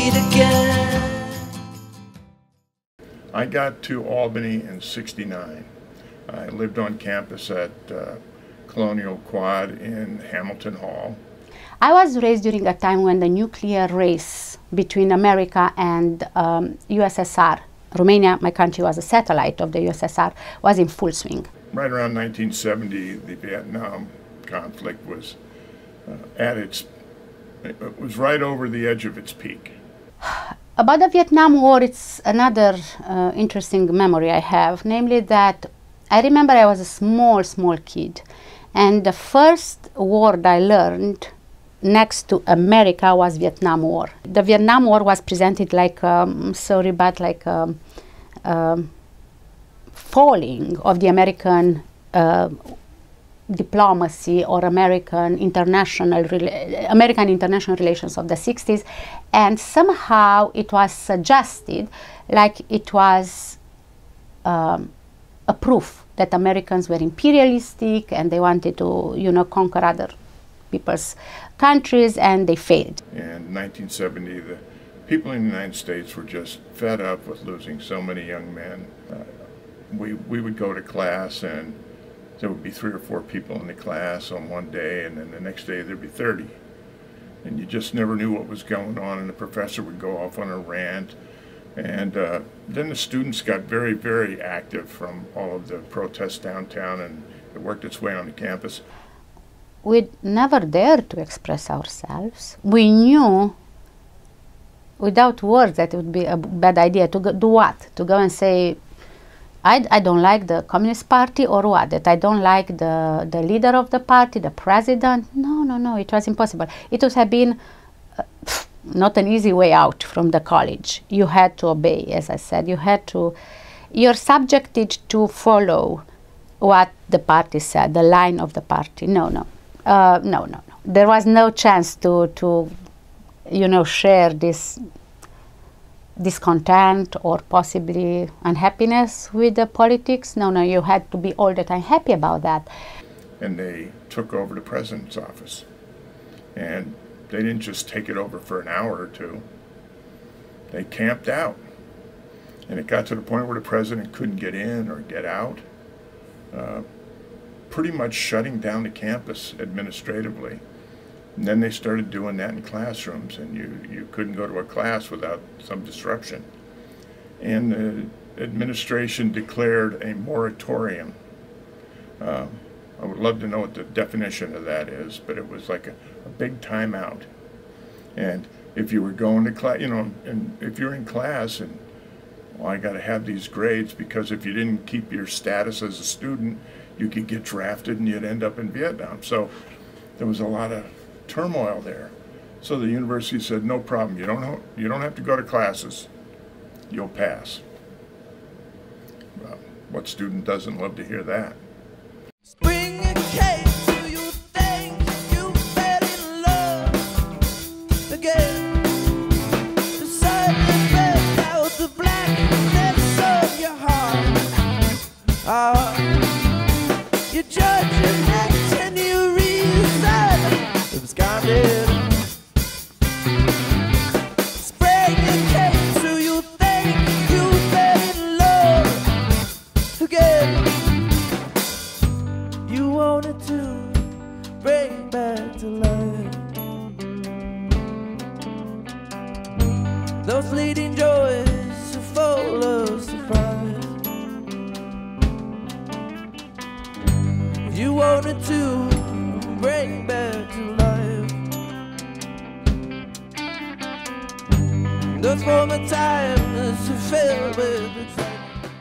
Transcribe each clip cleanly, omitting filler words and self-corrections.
meet again. I got to Albany in '69. I lived on campus at Colonial Quad in Hamilton Hall. I was raised during a time when the nuclear race between America and USSR, Romania, my country was a satellite of the USSR, was in full swing. Right around 1970, the Vietnam conflict was it was right over the edge of its peak. About the Vietnam War, it's another interesting memory I have, namely that I remember I was a small kid, and the first word I learned next to America was Vietnam War. The Vietnam War was presented like, sorry, but like falling of the American diplomacy or American international relations of the 60s, and somehow it was suggested like it was a proof that Americans were imperialistic and they wanted to, you know, conquer other people's countries, and they failed. In 1970, the people in the United States were just fed up with losing so many young men. We would go to class and there would be 3 or 4 people in the class on one day, and then the next day there'd be 30. And you just never knew what was going on, and the professor would go off on a rant. And then the students got very, very active from all of the protests downtown, and it worked its way on the campus. We never dared to express ourselves. We knew without words that it would be a bad idea to do what? To go and say, I don't like the Communist Party, or what? That I don't like the leader of the party, the president? No, it was impossible. It would have been not an easy way out from the college. You had to obey, as I said. You're subjected to follow what the party said, the line of the party. No. There was no chance to you know, share this discontent or possibly unhappiness with the politics. No, you had to be all the time happy about that. And they took over the president's office. And they didn't just take it over for an hour or two. They camped out. And it got to the point where the president couldn't get in or get out, pretty much shutting down the campus administratively. And then they started doing that in classrooms, and you couldn't go to a class without some disruption. And the administration declared a moratorium. I would love to know what the definition of that is, but it was like a big timeout. And if you were going to class, you know, and if you're in class and, well, I got to have these grades, because if you didn't keep your status as a student, you could get drafted and you'd end up in Vietnam. So there was a lot of turmoil there. So the university said, no problem, you don't have to go to classes, you'll pass. Well, what student doesn't love to hear that? Spring came, do you think you fell in love again? The sun has burnt out the blackness of your heart. You judge your next and you reason it was guarded. Spring came, so you think you fell in love again. You wanted to bring back to life those fleeting joys are full of surprise. You wanted to bring back to life those former times are filled with excitement.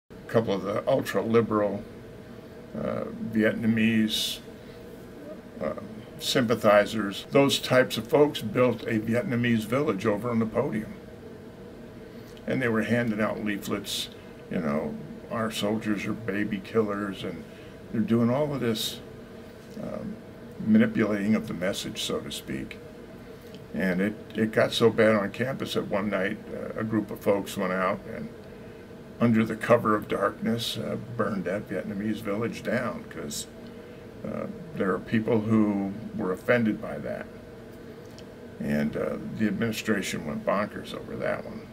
A couple of the ultra-liberal Vietnamese sympathizers, those types of folks built a Vietnamese village over on the podium. And they were handing out leaflets, you know, our soldiers are baby killers, and they're doing all of this manipulating of the message, so to speak. And it got so bad on campus that one night a group of folks went out and, under the cover of darkness, burned that Vietnamese village down, because there are people who were offended by that. And the administration went bonkers over that one.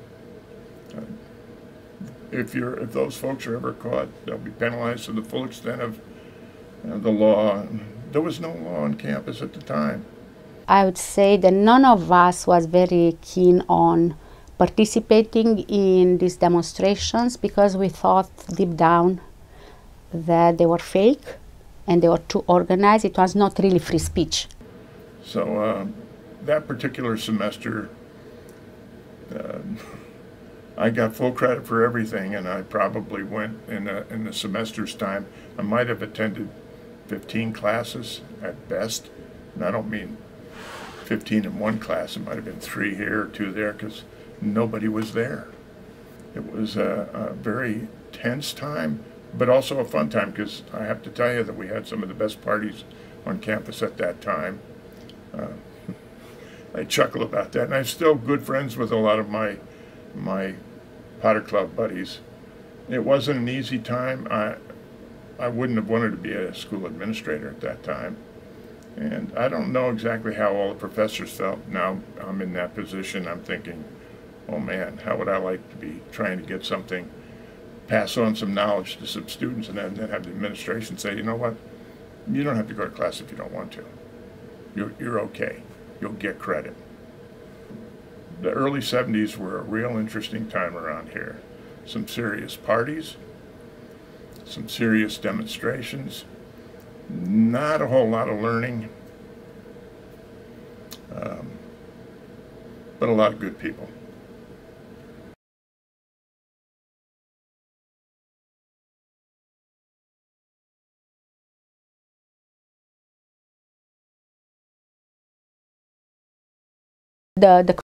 If those folks are ever caught, they'll be penalized to the full extent of the law. There was no law on campus at the time. I would say that none of us was very keen on participating in these demonstrations because we thought deep down that they were fake and they were too organized. It was not really free speech. So that particular semester, I got full credit for everything, and I probably went in the semester's time. I might have attended 15 classes at best, and I don't mean 15 in one class. It might have been 3 here or 2 there because nobody was there. It was a very tense time, but also a fun time because I have to tell you that we had some of the best parties on campus at that time. I chuckle about that, and I'm still good friends with a lot of my Potter Club buddies. It wasn't an easy time. I wouldn't have wanted to be a school administrator at that time. And I don't know exactly how all the professors felt. Now I'm in that position. I'm thinking, oh man, how would I like to be trying to get something, pass on some knowledge to some students, and then have the administration say, you know what, you don't have to go to class if you don't want to. You're okay. You'll get credit. The early 70s were a real interesting time around here. Some serious parties, some serious demonstrations, not a whole lot of learning, but a lot of good people. The